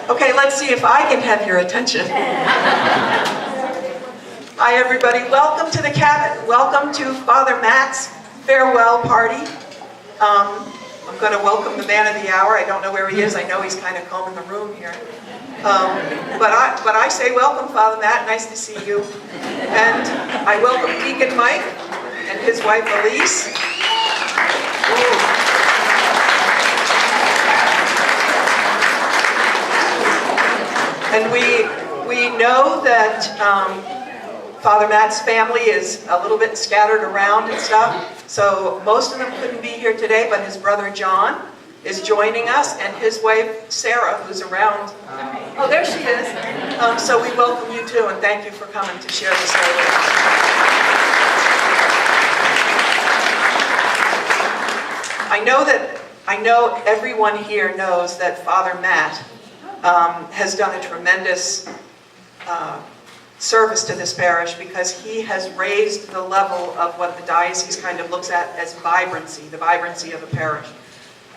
Okay, let's see if I can have your attention. Hi, everybody. Welcome to the cabin. Welcome to Father Matt's farewell party. I'm going to welcome the man of the hour. I don't know where he is. I know he's kind of combing the room here. But I say welcome, Father Matt. Nice to see you. And I welcome Deacon Mike and his wife Elise. And we know that Father Matt's family is a little bit scattered around and stuff. So most of them couldn't be here today, but his brother John is joining us, and his wife Sarah, who's around. Oh, there she is. So we welcome you too, and thank you for coming to share this day with us. I know everyone here knows that Father Matt has done a tremendous service to this parish, because he has raised the level of what the diocese kind of looks at as vibrancy, the vibrancy of a parish.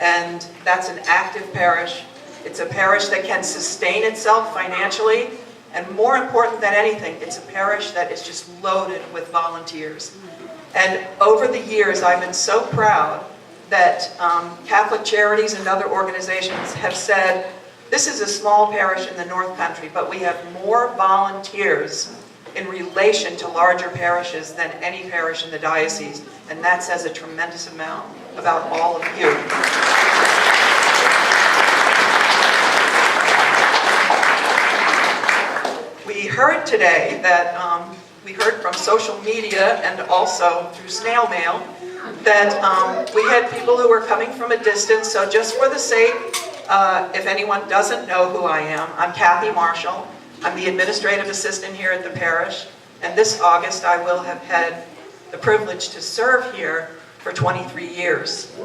And that's an active parish. It's a parish that can sustain itself financially, and more important than anything, it's a parish that is just loaded with volunteers. And over the years, I've been so proud that Catholic Charities and other organizations have said, this is a small parish in the North Country, but we have more volunteers in relation to larger parishes than any parish in the diocese. And that says a tremendous amount about all of you. We heard today that, we heard from social media and also through snail mail that we had people who were coming from a distance. So just for the sake, if anyone doesn't know who I am, I'm Kathy Marshall. I'm the administrative assistant here at the parish, and this August I will have had the privilege to serve here for 23 years. I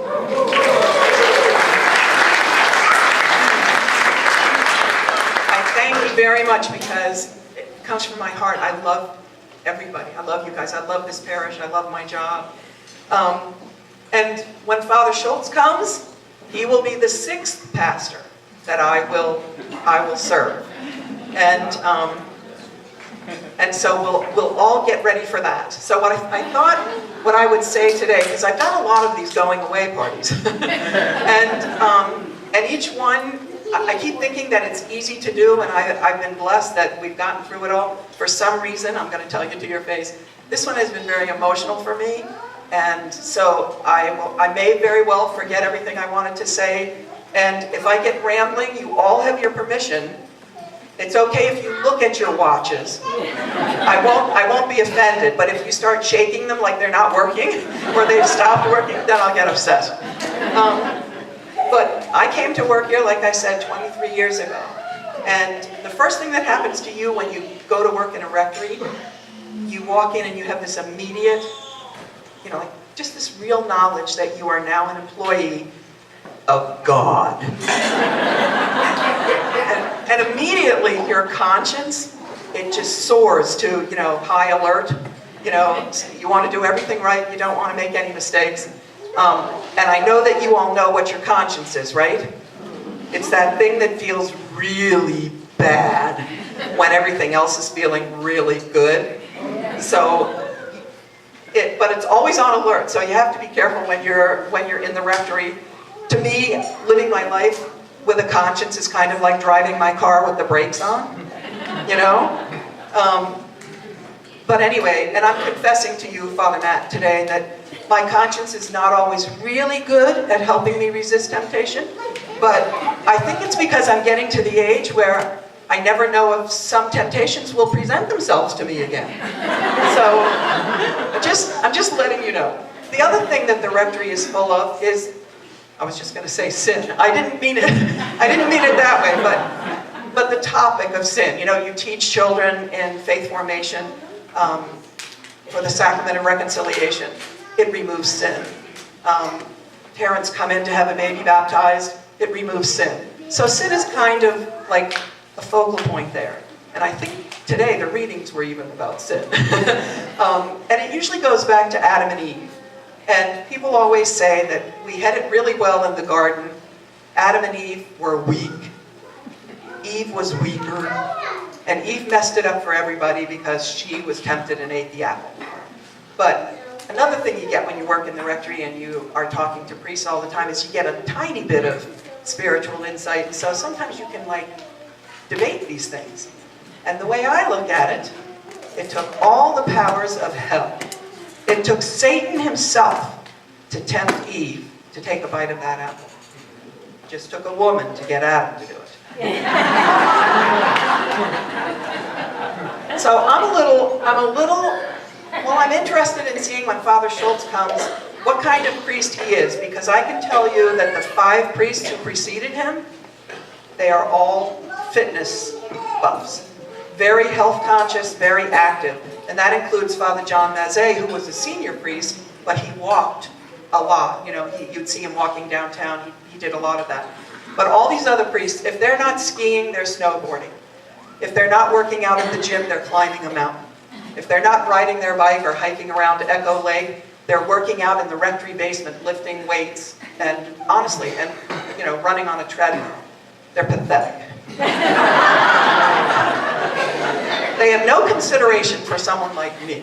thank you very much, because it comes from my heart. I love everybody. I love you guys. I love this parish. I love my job. And when Father Schultz comes, he will be the 6th pastor that I will serve. And so we'll all get ready for that. So what I thought what I would say today, because I've done a lot of these going away parties, and each one, I keep thinking that it's easy to do, and I've been blessed that we've gotten through it all. For some reason, I'm going to tell you to your face, this one has been very emotional for me. And so I may very well forget everything I wanted to say. And if I get rambling, you all have your permission. It's okay if you look at your watches. I won't be offended, but if you start shaking them like they're not working or they've stopped working, then I'll get upset. But I came to work here, like I said, 23 years ago. And the first thing that happens to you when you go to work in a rectory, you walk in and you have this immediate, like just this real knowledge that you are now an employee of God. and immediately your conscience, it just soars to, high alert. You want to do everything right. You don't want to make any mistakes. And I know that you all know what your conscience is, right? It's that thing that feels really bad when everything else is feeling really good. But it's always on alert, so you have to be careful when you're in the rectory. To me, living my life with a conscience is kind of like driving my car with the brakes on, But anyway, and I'm confessing to you, Father Matt, today that my conscience is not always really good at helping me resist temptation, but I think it's because I'm getting to the age where I never know if some temptations will present themselves to me again. So I'm just letting you know. The other thing that the rectory is full of is, I was just going to say sin. I didn't mean it that way, but the topic of sin. You teach children in faith formation for the sacrament of reconciliation. It removes sin. Parents come in to have a baby baptized. It removes sin. So sin is kind of like a focal point there. And I think today the readings were even about sin. And it usually goes back to Adam and Eve. And people always say that we had it really well in the garden, Adam and Eve were weak. Eve was weaker. And Eve messed it up for everybody because she was tempted and ate the apple. But another thing you get when you work in the rectory and you are talking to priests all the time is you get a tiny bit of spiritual insight. And so sometimes you can debate these things. And the way I look at it, it took all the powers of hell. It took Satan himself to tempt Eve to take a bite of that apple. It just took a woman to get Adam to do it. So I'm interested in seeing when Father Schultz comes, what kind of priest he is, because I can tell you that the 5 priests who preceded him, they are all fitness buffs. Very health conscious, very active. And that includes Father John Mazet, who was a senior priest, but he walked a lot. You know, you'd see him walking downtown. He did a lot of that. But all these other priests, if they're not skiing, they're snowboarding. If they're not working out at the gym, they're climbing a mountain. If they're not riding their bike or hiking around Echo Lake, they're working out in the rectory basement, lifting weights, and honestly, running on a treadmill. They're pathetic. They have no consideration for someone like me.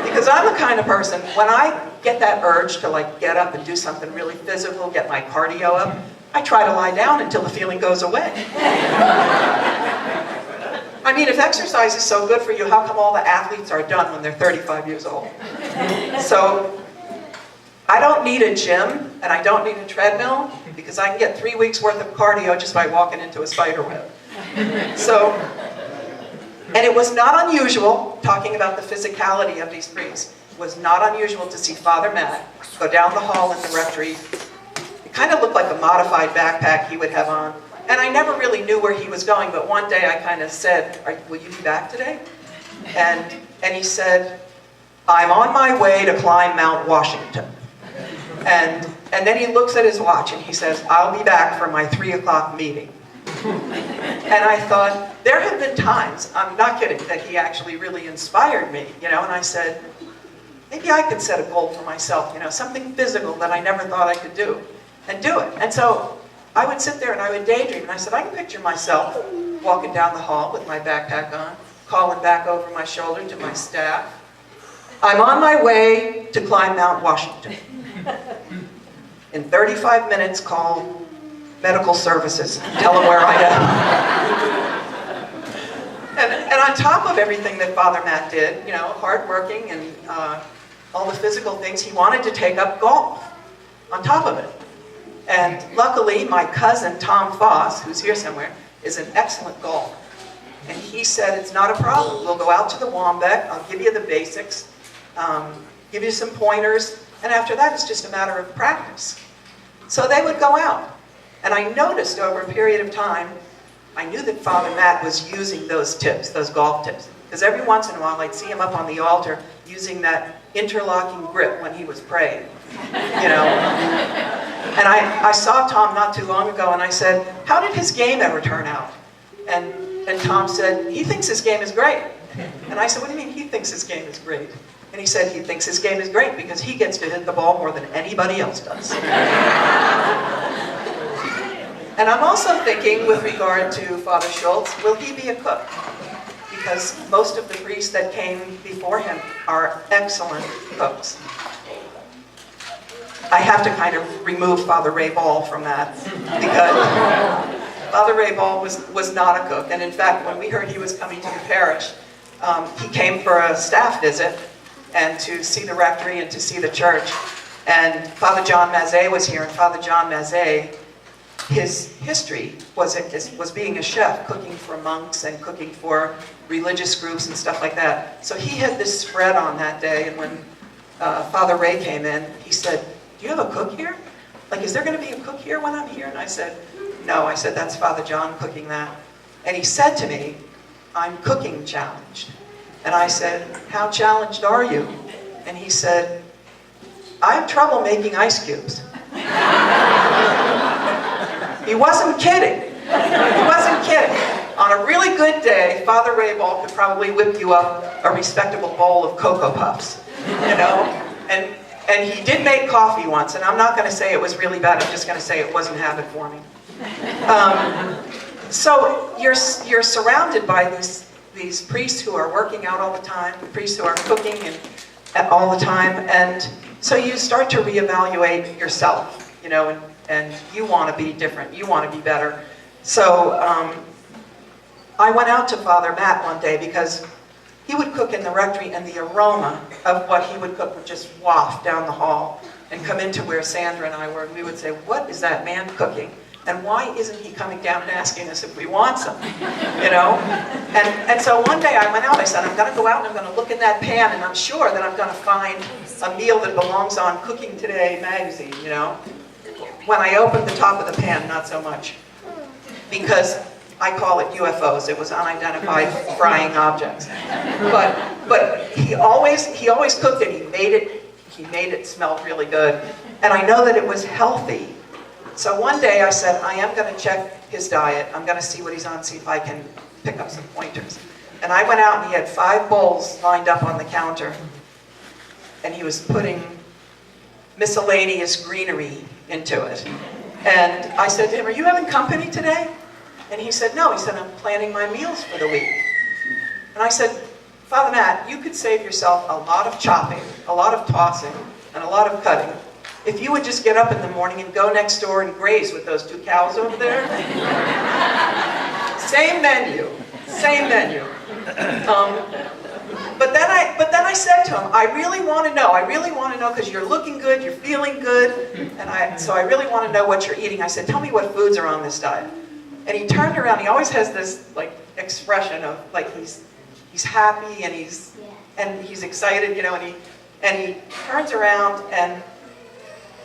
Because I'm the kind of person, when I get that urge to get up and do something really physical, get my cardio up, I try to lie down until the feeling goes away. I mean, if exercise is so good for you, how come all the athletes are done when they're 35 years old? So, I don't need a gym, and I don't need a treadmill, because I can get 3 weeks worth of cardio just by walking into a spider web. So, and it was not unusual, talking about the physicality of these priests, it was not unusual to see Father Matt go down the hall in the rectory. It kind of looked like a modified backpack he would have on. And I never really knew where he was going, but one day I kind of said, will you be back today? And he said, I'm on my way to climb Mount Washington. And then he looks at his watch and he says, I'll be back for my 3 o'clock meeting. And I thought, there have been times, I'm not kidding, that he actually really inspired me, and I said, maybe I could set a goal for myself, something physical that I never thought I could do, and do it. And so I would sit there and I would daydream, and I said, I can picture myself walking down the hall with my backpack on, calling back over my shoulder to my staff, I'm on my way to climb Mount Washington. In 35 minutes, call medical services, tell them where I am. And on top of everything that Father Matt did, hardworking and all the physical things, he wanted to take up golf on top of it. And luckily, my cousin, Tom Foss, who's here somewhere, is an excellent golfer. And he said, it's not a problem. We'll go out to the Wambeck, I'll give you the basics, give you some pointers, and after that, it's just a matter of practice. So they would go out. And I noticed over a period of time, I knew that Father Matt was using those tips, those golf tips. Because every once in a while, I'd see him up on the altar using that interlocking grip when he was praying, And I saw Tom not too long ago, and I said, how did his game ever turn out? And Tom said, he thinks his game is great. And I said, what do you mean he thinks his game is great? And he said he thinks his game is great because he gets to hit the ball more than anybody else does. And I'm also thinking, with regard to Father Schultz, will he be a cook? Because most of the priests that came before him are excellent cooks. I have to kind of remove Father Ray Ball from that, because Father Ray Ball was not a cook. And in fact, when we heard he was coming to the parish, he came for a staff visit and to see the rectory and to see the church. And Father John Mazet was here, and Father John Mazet, his history was being a chef, cooking for monks and cooking for religious groups and stuff like that. So he had this spread on that day, and when Father Ray came in, he said, do you have a cook here? Is there going to be a cook here when I'm here? And I said, no. I said, that's Father John cooking that. And he said to me, I'm cooking challenged. And I said, how challenged are you? And he said, I have trouble making ice cubes. He wasn't kidding. He wasn't kidding. On a really good day, Father Ray Ball could probably whip you up a respectable bowl of Cocoa Puffs, And And he did make coffee once, and I'm not going to say it was really bad. I'm just going to say it wasn't habit-forming. So you're surrounded by these priests who are working out all the time, priests who are cooking and all the time, and so you start to reevaluate yourself, you know, and you want to be different, you want to be better. So I went out to Father Matt one day because he would cook in the rectory, and the aroma of what he would cook would just waft down the hall and come into where Sandra and I were, and we would say, what is that man cooking? And why isn't he coming down and asking us if we want some? You know? And so one day I went out, I said, I'm going to go out and I'm going to look in that pan, and I'm sure that I'm going to find a meal that belongs on Cooking Today magazine, you know? When I opened the top of the pan, not so much. Because I call it UFOs. It was unidentified frying objects. But he always cooked it. He made it smell really good. And I know that it was healthy. So one day I said, I am going to check his diet. I'm going to see what he's on, see if I can pick up some pointers. And I went out and he had 5 bowls lined up on the counter. And he was putting miscellaneous greenery into it. And I said to him, are you having company today? And he said, no. He said, I'm planning my meals for the week. And I said, Father Matt, you could save yourself a lot of chopping, a lot of tossing, and a lot of cutting if you would just get up in the morning and go next door and graze with those 2 cows over there. Same menu, same menu. But then I said to him, I really want to know, because you're looking good, you're feeling good, so I really want to know what you're eating. I said, tell me what foods are on this diet. And he turned around, he always has this like expression of like he's happy and he's excited, you know, and he turns around, and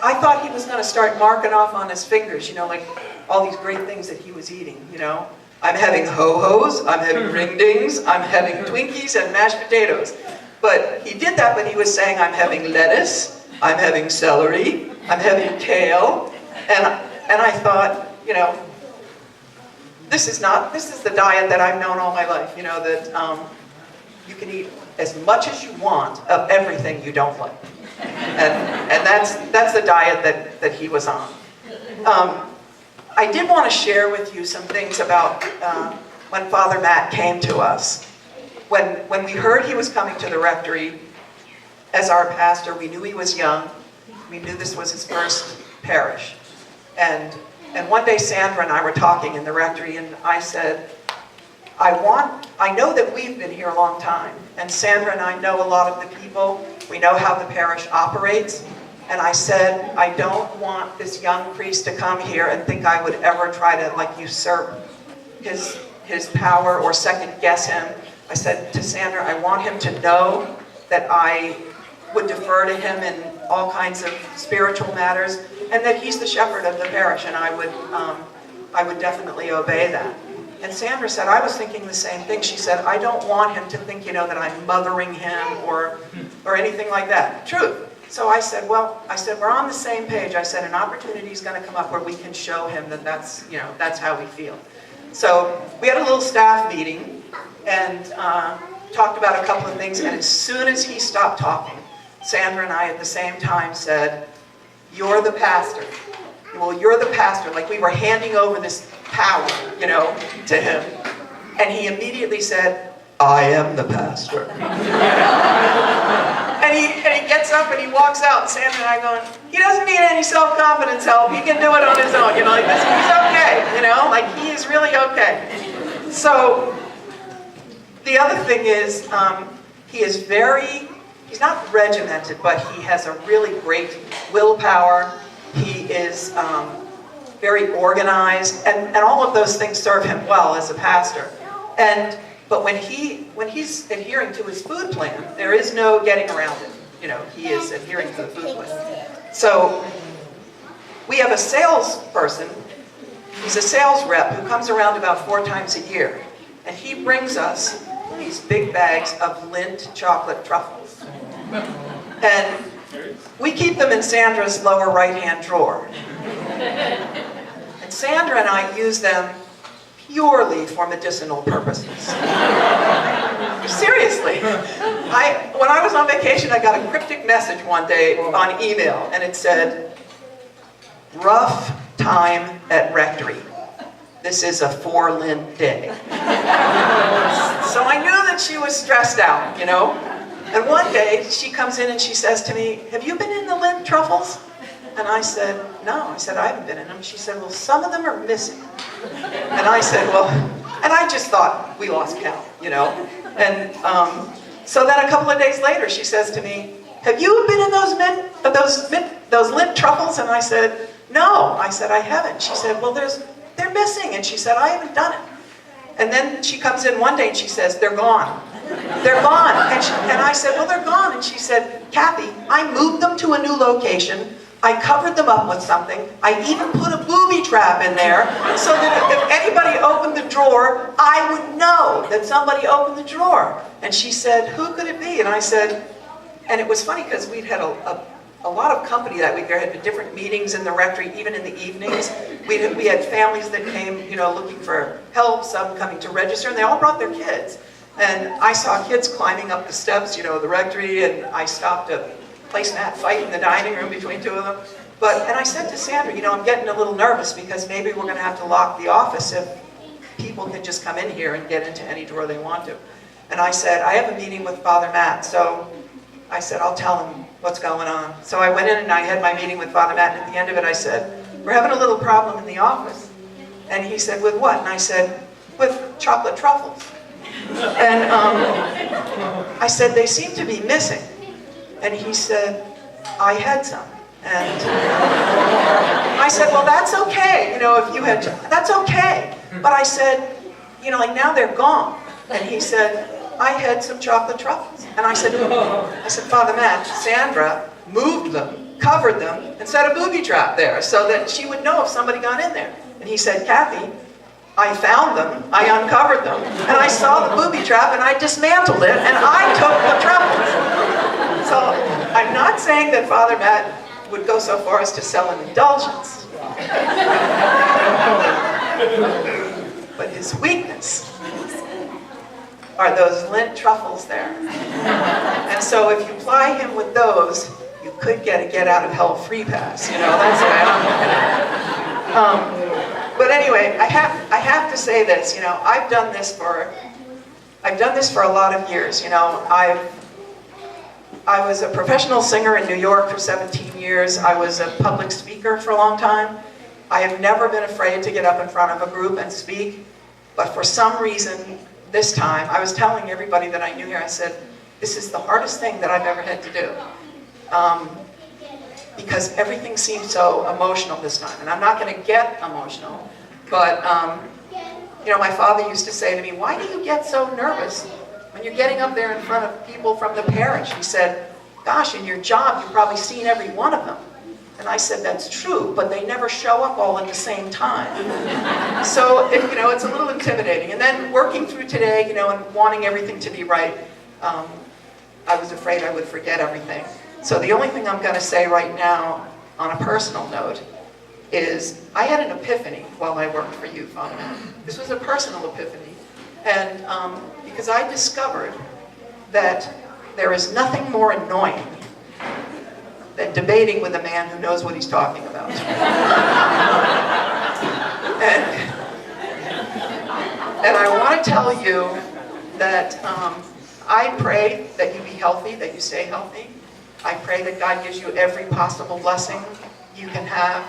I thought he was going to start marking off on his fingers, you know, like all these great things that he was eating, you know. I'm having ho-hos, I'm having ring-dings, I'm having Twinkies and mashed potatoes. But he did that, but he was saying, I'm having lettuce, I'm having celery, I'm having kale, and I thought, you know, this is the diet that I've known all my life, you know, that you can eat as much as you want of everything you don't like. And that's the diet that he was on. I did want to share with you some things about when Father Matt came to us. When we heard he was coming to the rectory as our pastor, we knew he was young. We knew this was his first parish. And one day Sandra and I were talking in the rectory, and I said, I know that we've been here a long time, and Sandra and I know a lot of the people. We know how the parish operates. And I said, I don't want this young priest to come here and think I would ever try to like usurp his power or second guess him. I said to Sandra, I want him to know that I would defer to him in all kinds of spiritual matters, and that he's the shepherd of the parish, and I would definitely obey that. And Sandra said, I was thinking the same thing. She said, I don't want him to think, you know, that I'm mothering him or anything like that. Truth. So I said, we're on the same page. I said, an opportunity is going to come up where we can show him that that's how we feel. So we had a little staff meeting and talked about a couple of things. And as soon as he stopped talking, Sandra and I at the same time said, you're the pastor. Well, you're the pastor. Like we were handing over this power, you know, to him. And he immediately said, I am the pastor. And he gets up and he walks out. And Sandra and I going, he doesn't need any self-confidence help. He can do it on his own. You know, like this, he's okay. You know, like he is really okay. So the other thing is, he's not regimented, but he has a really great willpower. He is very organized, and all of those things serve him well as a pastor. But when he's adhering to his food plan, there is no getting around it. You know, he is adhering to the food plan. So we have a salesperson. He's a sales rep who comes around about 4 times a year, and he brings us these big bags of Lindt chocolate truffles, and we keep them in Sandra's lower right-hand drawer. And Sandra and I use them purely for medicinal purposes. Seriously. When I was on vacation, I got a cryptic message one day on email, and it said, "Rough time at Rectory. This is a 4-Lent day." So I knew that she was stressed out, you know. And one day, she comes in and she says to me, "Have you been in the Lent truffles?" And I said, "No." I said, "I haven't been in them." She said, "Well, some of them are missing." And I said, "Well," and I just thought, we lost count, you know. And so then a couple of days later, she says to me, "Have you been in those Lent truffles?" And I said, "No." I said, "I haven't." She said, "Well, they're missing." And she said, "I haven't done it." And then she comes in one day and she says, "They're gone. They're gone." And I said, "Well, they're gone." And she said, "Kathy, I moved them to a new location. I covered them up with something. I even put a booby trap in there so that if anybody opened the drawer, I would know that somebody opened the drawer." And she said, "Who could it be?" And I said, and it was funny because we'd had a lot of company that week. There had been different meetings in the rectory, even in the evenings. We had families that came, you know, looking for help, some coming to register, and they all brought their kids. And I saw kids climbing up the steps, you know, of the rectory, and I stopped to place that fight in the dining room between two of them. And I said to Sandra, you know, I'm getting a little nervous because maybe we're going to have to lock the office if people can just come in here and get into any drawer they want to. And I said, "I have a meeting with Father Matt," so I said, "I'll tell him what's going on." So I went in and I had my meeting with Father Matt, and at the end of it I said, "We're having a little problem in the office." And he said, "With what?" And I said, "With chocolate truffles." And I said, "They seem to be missing." And he said, "I had some." And I said, "Well, that's okay. You know, if you had, that's okay." But I said, "You know, like now they're gone." And he said, "I had some chocolate truffles." And I said, "Father Matt, Sandra moved them, covered them, and set a booby trap there so that she would know if somebody got in there." And he said, "Kathy, I found them, I uncovered them, and I saw the booby trap, and I dismantled it, and I took the truffles." So I'm not saying that Father Matt would go so far as to sell an indulgence. But his weakness are those Lent truffles there. And so if you ply him with those, you could get a get out of hell free pass. You know, that's the way I'm looking at it. But anyway, I have to say this. You know, I've done this for a lot of years. You know, I was a professional singer in New York for 17 years. I was a public speaker for a long time. I have never been afraid to get up in front of a group and speak. But for some reason, this time, I was telling everybody that I knew here, I said, this is the hardest thing that I've ever had to do. Because everything seemed so emotional this time. And I'm not going to get emotional, but you know, my father used to say to me, "Why do you get so nervous when you're getting up there in front of people from the parish?" He said, "Gosh, in your job, you've probably seen every one of them." And I said, "That's true, but they never show up all at the same time." So, you know, it's a little intimidating. And then working through today, you know, and wanting everything to be right, I was afraid I would forget everything. So the only thing I'm going to say right now, on a personal note, is I had an epiphany while I worked for you, Father Matt. This was a personal epiphany. And because I discovered that there is nothing more annoying than debating with a man who knows what he's talking about. And I want to tell you that I pray that you be healthy, that you stay healthy. I pray that God gives you every possible blessing you can have.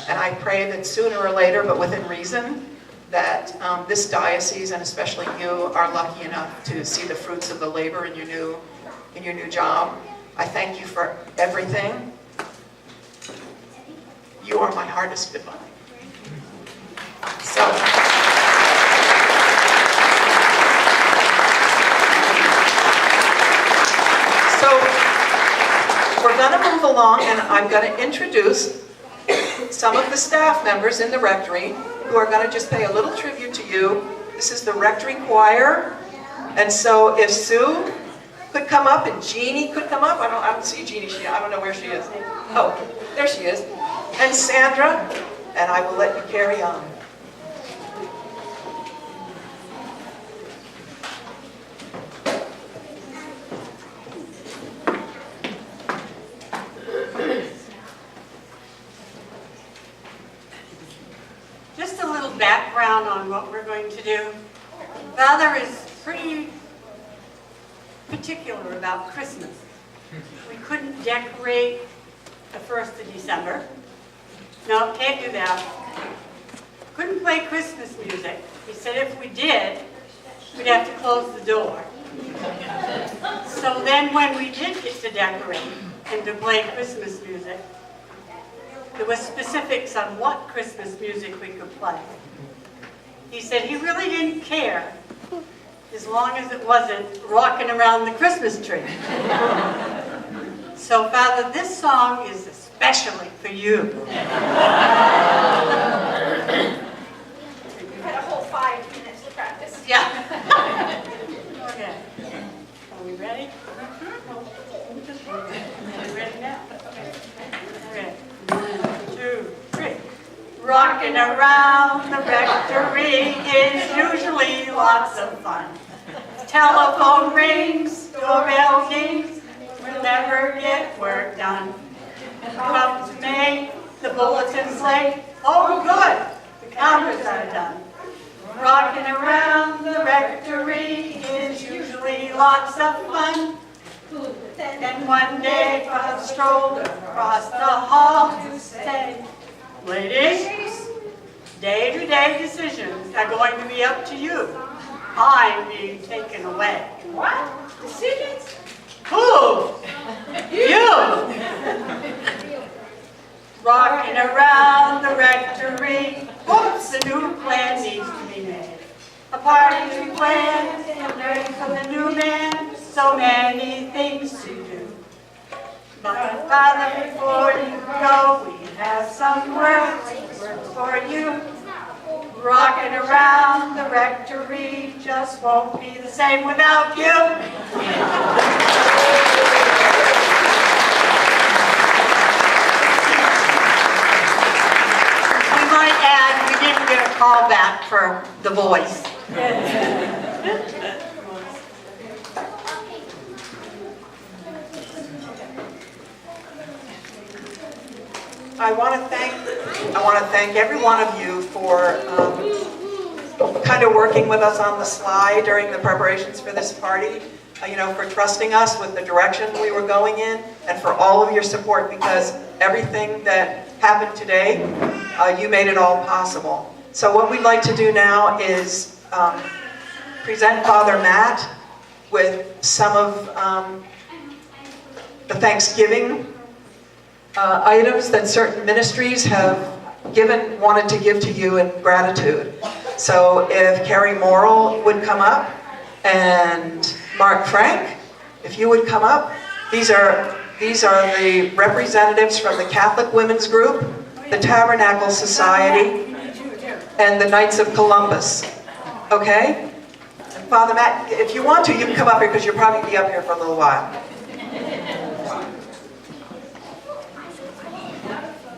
And I pray that sooner or later, but within reason, that this diocese, and especially you, are lucky enough to see the fruits of the labor in your new job. I thank you for everything. You are my hardest goodbye. So we're going to move along, and I'm going to introduce some of the staff members in the rectory who are going to just pay a little tribute to you. This is the rectory choir, and so if Sue could come up and Jeannie could come up. I don't see Jeannie. I don't know where she is. Oh, there she is. And Sandra, and I will let you carry on. Just a little background on what we're going to do. Father is pretty particular about Christmas. We couldn't decorate the 1st of December. No, can't do that. Couldn't play Christmas music. He said if we did, we'd have to close the door. So then when we did get to decorate and to play Christmas music, there was specifics on what Christmas music we could play. He said he really didn't care as long as it wasn't rocking around the Christmas tree. So Father, this song is especially for you. You had a whole 5 minutes to practice. Yeah. Okay. Are we ready? Are we ready now? Okay. 1, 2, 3. Rocking around the rectory is usually lots of fun. Telephone rings, doorbell dings, we'll never get work done. Come to me, the bulletin's late. Oh good, the counters are done. Rocking around the rectory is usually lots of fun. Then one day Father strolled across the hall to say, ladies, day-to-day decisions are going to be up to you. I'm being taken away. What? Decisions? Who? You! Rocking around the rectory, oops, a new plan needs to be made. A party to be planned, and learning from the new man, so many things to do. But Father, before you go, we have some words for you. Rocking around the rectory just won't be the same without you. We might add, we didn't get a call back for the voice. I want to thank every one of you for kind of working with us on the slide during the preparations for this party. For trusting us with the direction we were going in, and for all of your support, because everything that happened today, you made it all possible. So what we'd like to do now is present Father Matt with some of the Thanksgiving items that certain ministries have wanted to give to you in gratitude. So if Carrie Morrill would come up, and Mark Frank, if you would come up. These are the representatives from the Catholic Women's Group, the Tabernacle Society, and the Knights of Columbus. Okay? And Father Matt, if you want to, you can come up here because you'll probably be up here for a little while.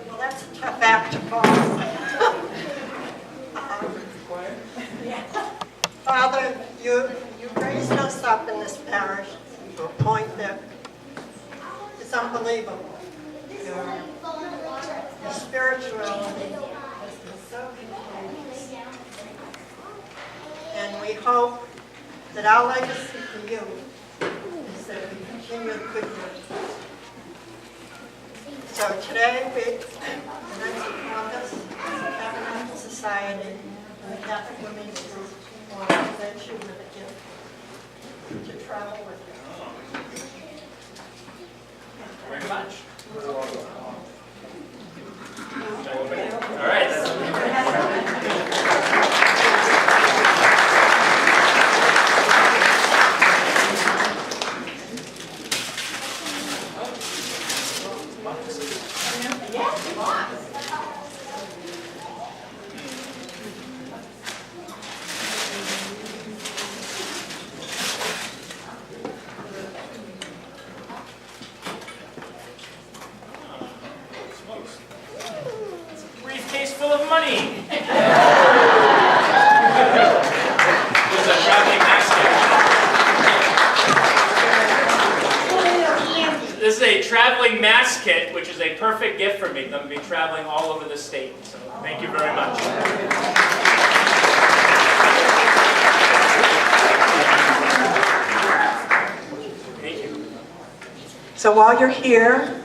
Well, that's a tough act to follow. Father, you raised us up in this parish to a point that is unbelievable. Your spirituality has been so contagious. And we hope that our legacy for you is that we continue the good work. So today, the Knights of Columbus, the Tabernacle Society, and the Catholic Women's Group want to present you with a gift to travel with you. Thank you very much. All right. Briefcase full of money. This is a traveling mass kit. This is a traveling mass kit, which is a perfect gift for me. I'm going to be traveling all over the state. So thank you very much. So while you're here,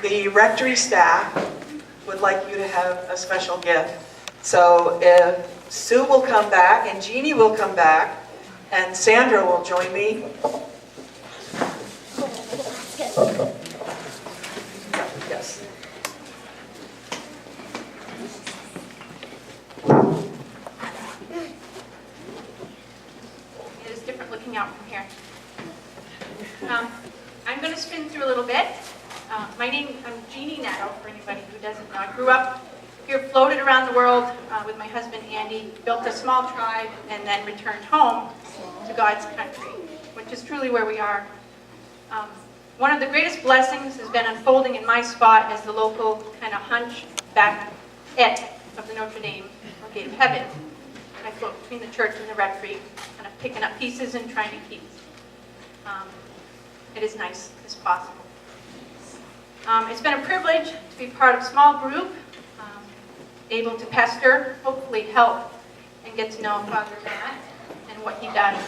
the rectory staff would like you to have a special gift. So Sue will come back, and Jeannie will come back, and Sandra will join me. Yes. It is different looking out from here. I'm going to spin through a little bit. I'm Jeannie Netto, for anybody who doesn't know. I grew up here, floated around the world with my husband Andy, built a small tribe, and then returned home to God's country, which is truly where we are. One of the greatest blessings has been unfolding in my spot as the local kind of hunchback of the Notre Dame, or Gate of Heaven. I float between the church and the rectory, kind of picking up pieces and trying to keep it as nice as possible. It's been a privilege to be part of a small group, able to pester, hopefully help, and get to know Father Matt and what he does.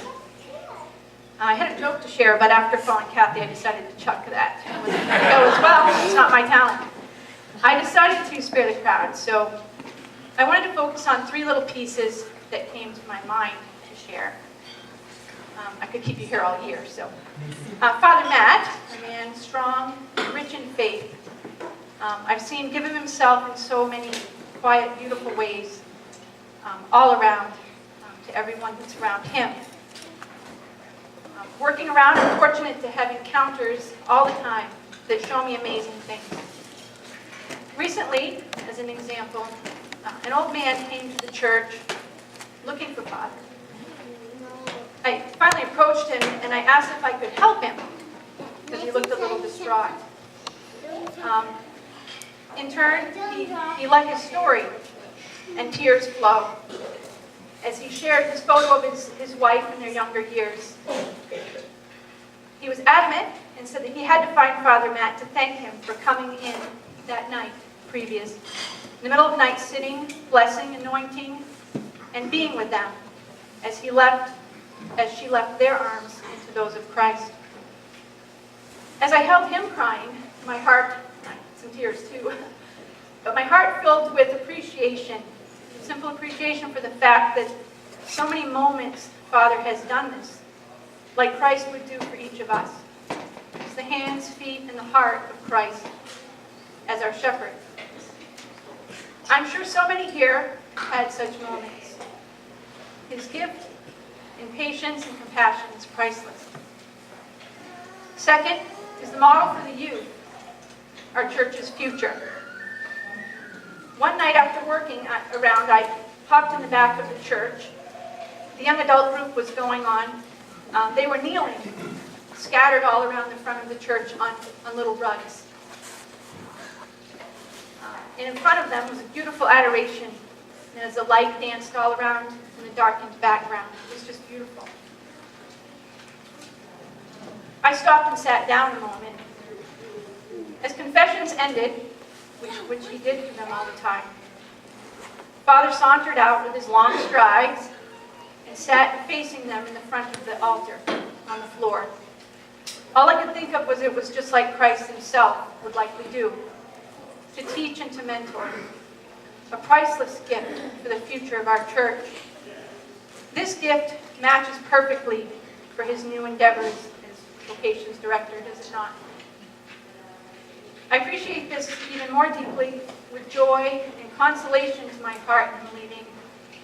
I had a joke to share, but after calling Kathy, I decided to chuck that. It wasn't going to go as well. It's not my talent. I decided to spare the crowd, so I wanted to focus on 3 little pieces that came to my mind to share. I could keep you here all year. So, Father Matt, a man strong, rich in faith. I've seen give of himself in so many quiet, beautiful ways, all around, to everyone that's around him. Working around, I'm fortunate to have encounters all the time that show me amazing things. Recently, as an example, an old man came to the church looking for Father. I finally approached him and I asked if I could help him because he looked a little distraught. In turn, he let his story and tears flow as he shared his photo of his wife in their younger years. He was adamant and said that he had to find Father Matt to thank him for coming in that night previous, in the middle of the night, sitting, blessing, anointing, and being with them as she left their arms into those of Christ. As I held him crying, my heart, some tears too, but my heart filled with appreciation, simple appreciation for the fact that so many moments Father has done this, like Christ would do for each of us. It's the hands, feet, and the heart of Christ as our shepherd. I'm sure so many here had such moments. His gift in patience and compassion is priceless. Second is the model for the youth, our church's future. One night after working around, I popped in the back of the church. The young adult group was going on. They were kneeling, scattered all around the front of the church on little rugs. And in front of them was a beautiful adoration. And as the light danced all around in the darkened background, it was just beautiful. I stopped and sat down a moment. As confessions ended, which he did for them all the time, Father sauntered out with his long strides and sat facing them in the front of the altar on the floor. All I could think of was it was just like Christ himself would likely do, to teach and to mentor. A priceless gift for the future of our church. This gift matches perfectly for his new endeavors as vocations director, does it not? I appreciate this even more deeply with joy and consolation to my heart in believing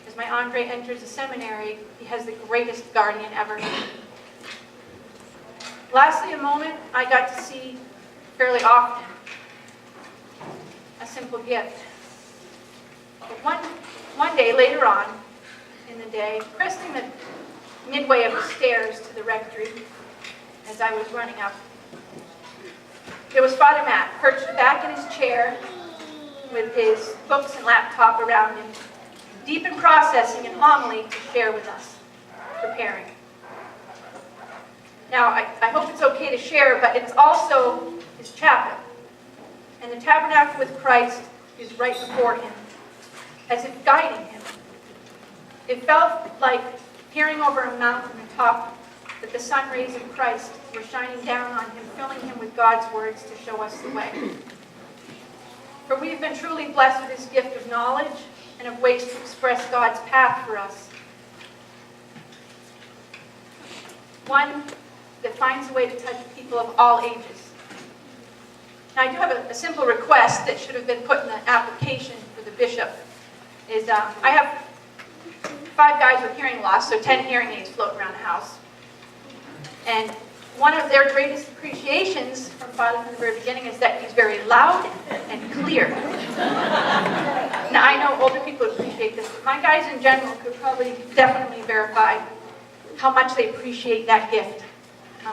as my Andre enters the seminary, he has the greatest guardian ever. Lastly, a moment I got to see fairly often. A simple gift. But one day later on in the day, cresting the midway of the stairs to the rectory as I was running up, there was Father Matt perched back in his chair with his books and laptop around him, deep in processing and homily to share with us, preparing. Now, I hope it's okay to share, but it's also his chapel. And the tabernacle with Christ is right before him, as if guiding him. It felt like peering over a mountain atop that the sun rays of Christ were shining down on him, filling him with God's words to show us the way. For we have been truly blessed with this gift of knowledge and of ways to express God's path for us. One that finds a way to touch people of all ages. Now, I do have a simple request that should have been put in the application for the bishop. I have 5 guys with hearing loss, so 10 hearing aids floating around the house. And one of their greatest appreciations from Father from the very beginning is that he's very loud and clear. Now, I know older people appreciate this, but my guys in general could probably definitely verify how much they appreciate that gift,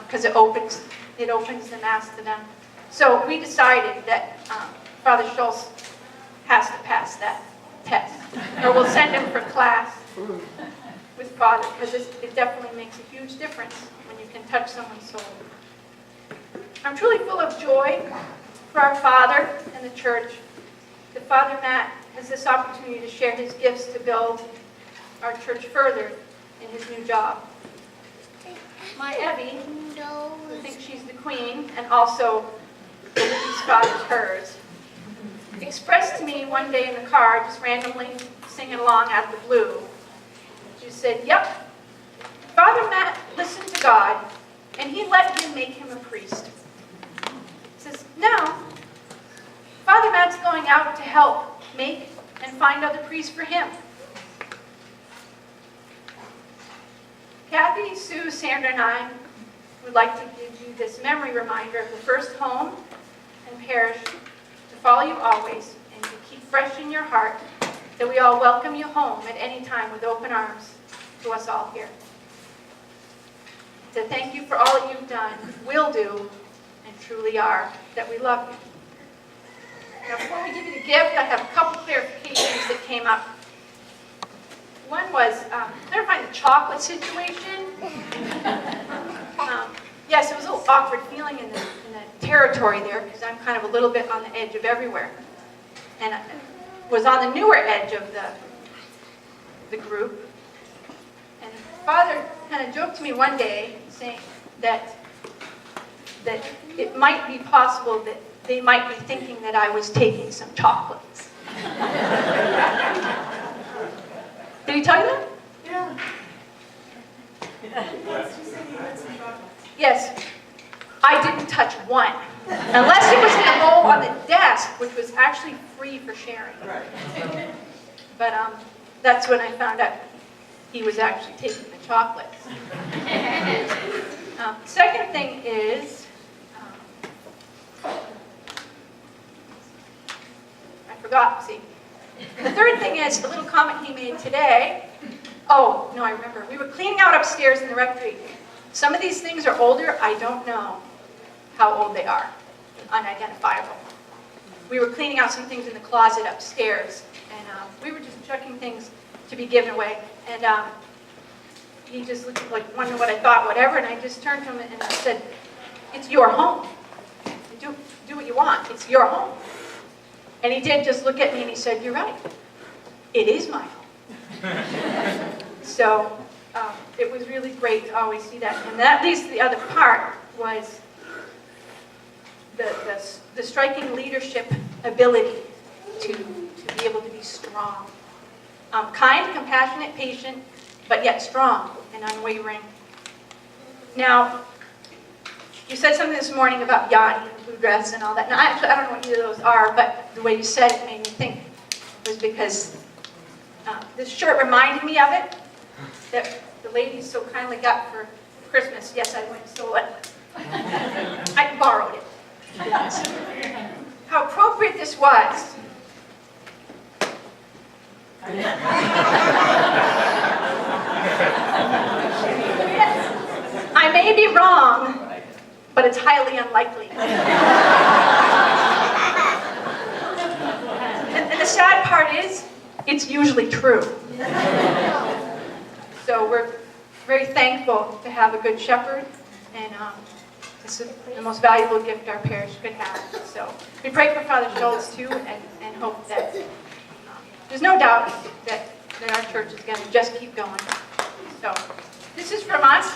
because it opens the Mass to them. So we decided that Father Schultz has to pass that test, or we'll send him for class with Father, because it definitely makes a huge difference when you can touch someone's soul. I'm truly full of joy for our Father and the Church that Father Matt has this opportunity to share his gifts to build our church further in his new job. My Evie, who thinks she's the queen, and also believes God is hers, expressed to me one day in the car, just randomly singing along out of the blue. She said, "Yep, Father Matt listened to God, and he let him make him a priest." Says, "Now, Father Matt's going out to help make and find other priests for him." Kathy, Sue, Sandra, and I would like to give you this memory reminder of the first home and parish to follow you always and to keep fresh in your heart, that we all welcome you home at any time with open arms to us all here. To thank you for all that you've done, will do, and truly are, that we love you. Now, before we give you the gift, I have a couple clarifications that came up. One was clarifying the chocolate situation. Yes, it was a little awkward feeling in the territory there, because I'm kind of a little bit on the edge of everywhere. And I was on the newer edge of the group. And Father kind of joked to me one day, saying that it might be possible that they might be thinking that I was taking some chocolates. Did he tell you that? Yeah. Yes. I didn't touch one. Unless it was in a bowl on the desk, which was actually free for sharing. But that's when I found out he was actually taking the chocolates. Second thing is, I forgot, see. The third thing is a little comment he made today. Oh, no, I remember. We were cleaning out upstairs in the rectory. Some of these things are older. I don't know how old they are. Unidentifiable. We were cleaning out some things in the closet upstairs, and we were just checking things to be given away. And he just looked like, wondered what I thought, whatever, and I just turned to him and I said, "It's your home. Do what you want. It's your home." And he did just look at me and he said, "You're right. It is my home." So it was really great to always see that. And that leads to the other part, was the striking leadership ability to be able to be strong. Kind, compassionate, patient, but yet strong and unwavering. Now, you said something this morning about Yanni, the blue dress and all that. Now, actually, I don't know what either of those are, but the way you said it made me think was because this shirt reminded me of it, that the ladies so kindly got for Christmas. Yes, I went and stole it. I borrowed it. How appropriate this was. I may be wrong, but it's highly unlikely. And the sad part is, it's usually true. So we're very thankful to have a good shepherd, and this is the most valuable gift our parish could have. So we pray for Father Schultz too, and hope that there's no doubt that our church is going to just keep going. So this is from us.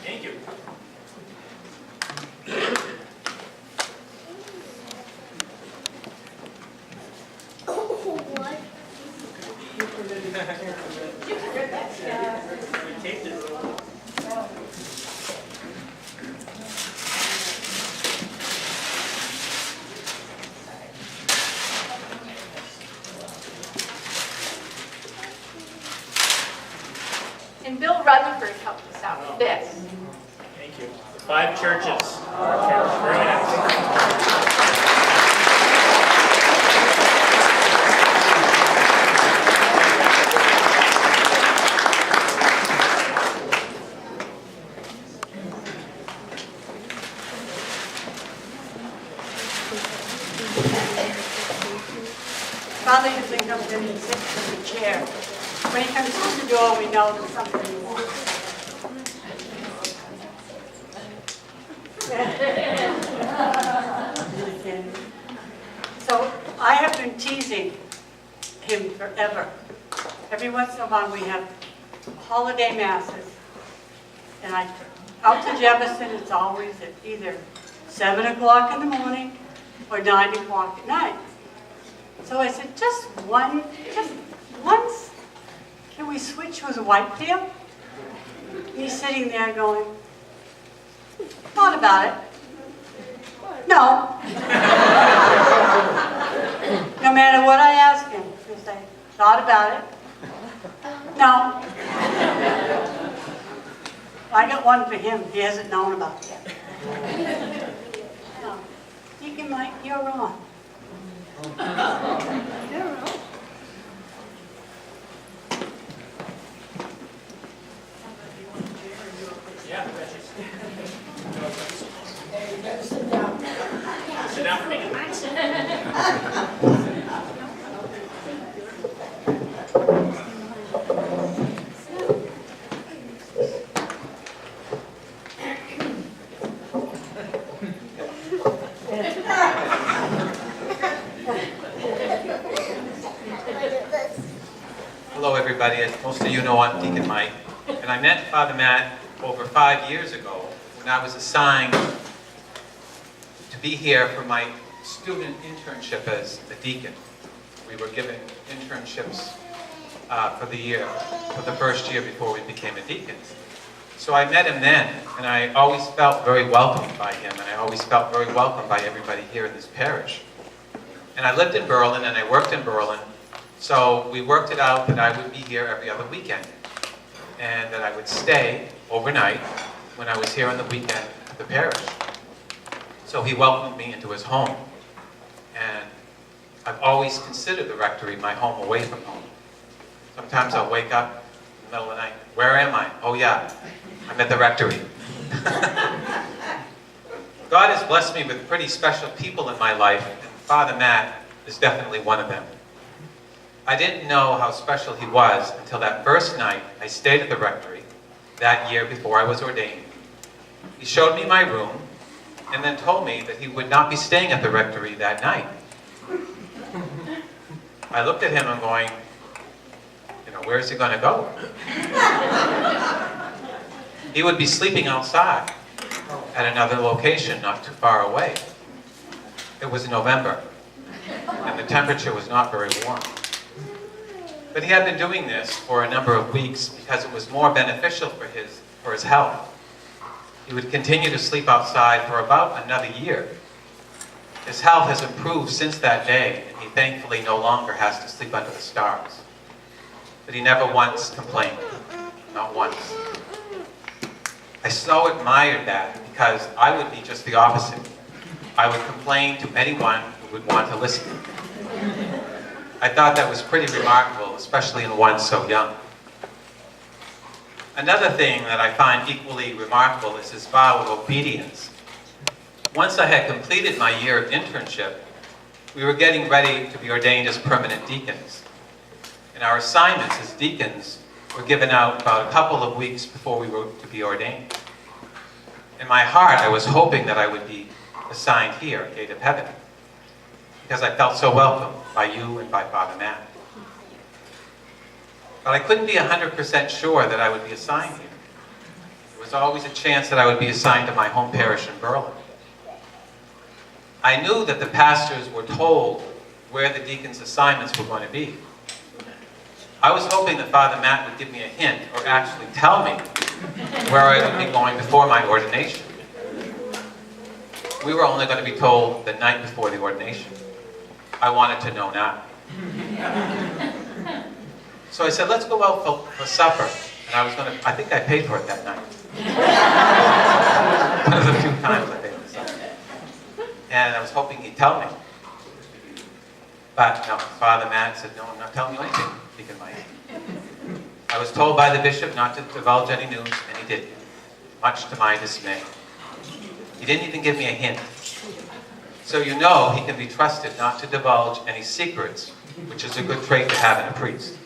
Thank you. We taped it. And Bill Rutherford helped us out with this. Thank you. 5 churches. Very nice. Father usually comes in and sits in the chair. When he comes through the door, we know there's something he wants. So I have been teasing him forever. Every once in a while, we have holiday masses. And out to Jefferson, it's always at either 7 o'clock in the morning or 9 o'clock at night. So I said, just once, can we switch with Whitefield? He's sitting there going, thought about it. No. No matter what I ask him, he'll say, thought about it. No. I got one for him he hasn't known about yet. No. Deacon Mike, you're on. Yeah. Sit down for me. Hello, everybody. As most of you know, I'm Deacon Mike, and I met Father Matt over 5 years ago when I was assigned to be here for my student internship as a deacon. We were given internships for the first year before we became a deacon. So I met him then, and I always felt very welcomed by him, and I always felt very welcomed by everybody here in this parish. And I lived in Berlin, and I worked in Berlin, so we worked it out that I would be here every other weekend, and that I would stay overnight when I was here on the weekend at the parish. So he welcomed me into his home, and I've always considered the rectory my home away from home. Sometimes I'll wake up in the middle of the night, where am I? Oh yeah, I'm at the rectory. God has blessed me with pretty special people in my life, and Father Matt is definitely one of them. I didn't know how special he was until that first night I stayed at the rectory that year before I was ordained. He showed me my room and then told me that he would not be staying at the rectory that night. I looked at him and going, where is he going to go? He would be sleeping outside at another location not too far away. It was November, and the temperature was not very warm. But he had been doing this for a number of weeks because it was more beneficial for his health. He would continue to sleep outside for about another year. His health has improved since that day, and he thankfully no longer has to sleep under the stars. But he never once complained, not once. I so admired that because I would be just the opposite. I would complain to anyone who would want to listen. I thought that was pretty remarkable, especially in one so young. Another thing that I find equally remarkable is his vow of obedience. Once I had completed my year of internship, we were getting ready to be ordained as permanent deacons. And our assignments as deacons were given out about a couple of weeks before we were to be ordained. In my heart, I was hoping that I would be assigned here at Gate of Heaven, because I felt so welcome by you and by Father Matt. But I couldn't be 100% sure that I would be assigned here. There was always a chance that I would be assigned to my home parish in Berlin. I knew that the pastors were told where the deacons' assignments were going to be. I was hoping that Father Matt would give me a hint, or actually tell me where I would be going before my ordination. We were only going to be told the night before the ordination. I wanted to know now. So I said, let's go out for supper. And I think I paid for it that night. One of the few times I paid for supper. And I was hoping he'd tell me. But no, Father Matt said, no, I'm not telling you anything, Deacon Mike. I was told by the bishop not to divulge any news, and he didn't, much to my dismay. He didn't even give me a hint. So you know he can be trusted not to divulge any secrets, which is a good trait to have in a priest.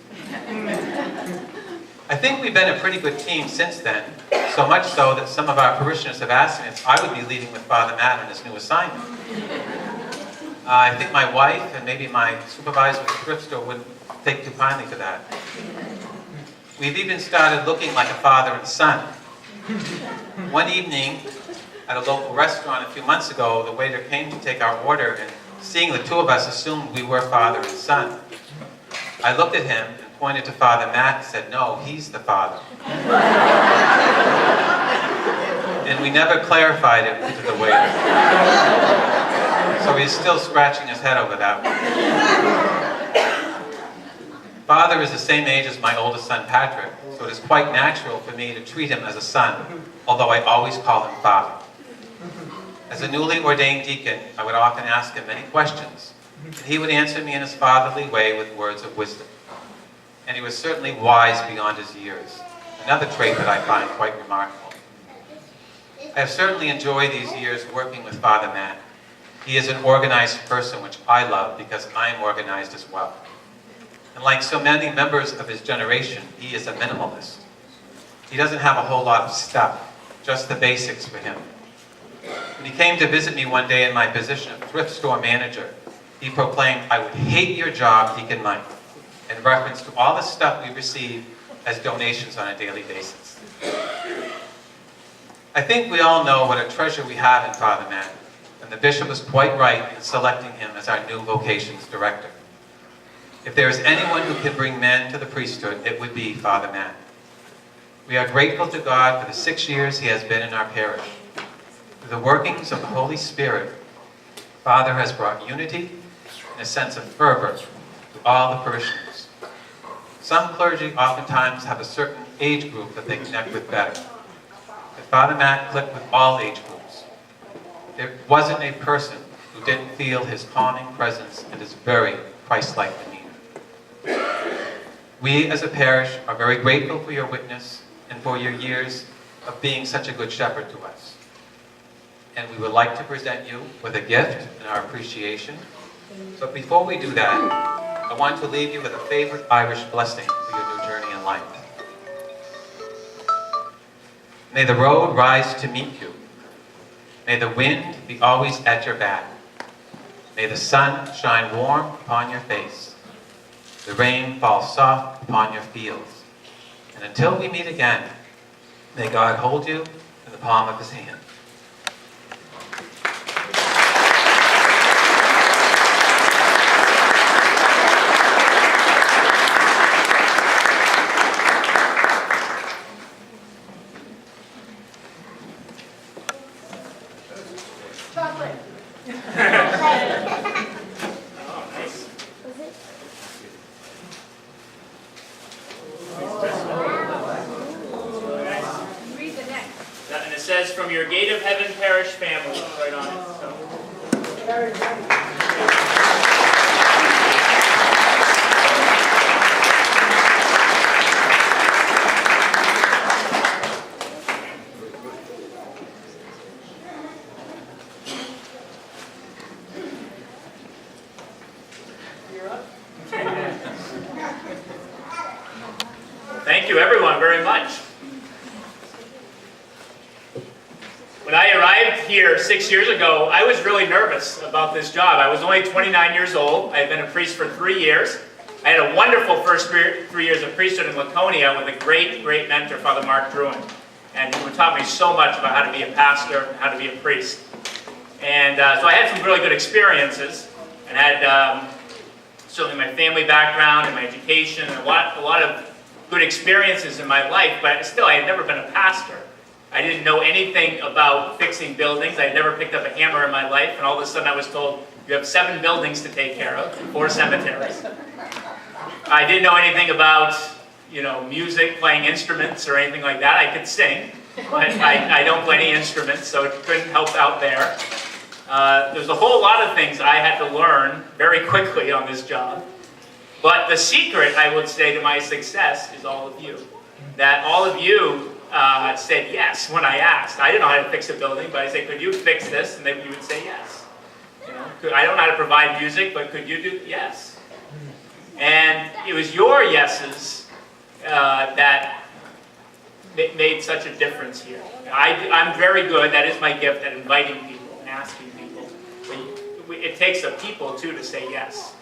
I think we've been a pretty good team since then, so much so that some of our parishioners have asked me if I would be leading with Father Matt on his new assignment. I think my wife and maybe my supervisor at the thrift store wouldn't take too kindly to that. We've even started looking like a father and son. One evening at a local restaurant a few months ago, the waiter came to take our order, and seeing the two of us assumed we were father and son. I looked at him and pointed to Father Matt and said, no, he's the father. And we never clarified it to the waiter. So he's still scratching his head over that one. Father is the same age as my oldest son, Patrick, so it is quite natural for me to treat him as a son, although I always call him Father. As a newly ordained deacon, I would often ask him many questions, and he would answer me in his fatherly way with words of wisdom. And he was certainly wise beyond his years, another trait that I find quite remarkable. I have certainly enjoyed these years working with Father Matt. He is an organized person, which I love because I am organized as well. And like so many members of his generation, he is a minimalist. He doesn't have a whole lot of stuff, just the basics for him. When he came to visit me one day in my position of thrift store manager, he proclaimed, I would hate your job, Deacon Mike, in reference to all the stuff we receive as donations on a daily basis. I think we all know what a treasure we have in Father Matt, and the bishop was quite right in selecting him as our new vocations director. If there is anyone who can bring men to the priesthood, it would be Father Matt. We are grateful to God for the 6 years he has been in our parish. Through the workings of the Holy Spirit, Father has brought unity and a sense of fervor to all the parishioners. Some clergy oftentimes have a certain age group that they connect with better. But Father Matt clicked with all age groups. There wasn't a person who didn't feel his calming presence and his very Christ-like demeanor. We as a parish are very grateful for your witness and for your years of being such a good shepherd to us. And we would like to present you with a gift in our appreciation. But before we do that, I want to leave you with a favorite Irish blessing for your new journey in life. May the road rise to meet you. May the wind be always at your back. May the sun shine warm upon your face. The rain fall soft upon your fields. And until we meet again, may God hold you in the palm of his hand. Chocolate. Oh, nice. Read the next. And it says, from your Gate of Heaven Parish family, right on it. So. Thank you, everyone, very much. When I arrived here 6 years ago, I was really nervous about this job. I was only 29 years old. I had been a priest for 3 years. I had a wonderful first 3 years of priesthood in Laconia with a great, great mentor, Father Mark Druin. And he taught me so much about how to be a pastor, how to be a priest. And so I had some really good experiences and had certainly my family background and my education and a lot of good experiences in my life, but still I had never been a pastor. I didn't know anything about fixing buildings. I had never picked up a hammer in my life, and all of a sudden I was told, you have 7 buildings to take care of, 4 cemeteries. I didn't know anything about, music, playing instruments or anything like that. I could sing, but I don't play any instruments, so it couldn't help out there. There's a whole lot of things I had to learn very quickly on this job. But the secret, I would say, to my success is all of you. That all of you said yes when I asked. I didn't know how to fix a building, but I said, could you fix this? And then you would say yes. I don't know how to provide music, but could you do yes? And it was your yeses that made such a difference here. I'm very good, that is my gift, at inviting people and asking people. It takes the people, too, to say yes.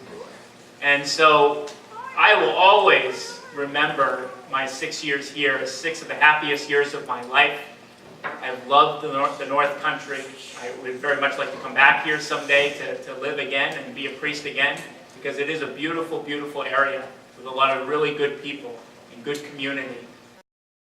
And so I will always remember my 6 years here as 6 of the happiest years of my life. I've loved the North Country. I would very much like to come back here someday to live again and be a priest again, because it is a beautiful, beautiful area with a lot of really good people and good community.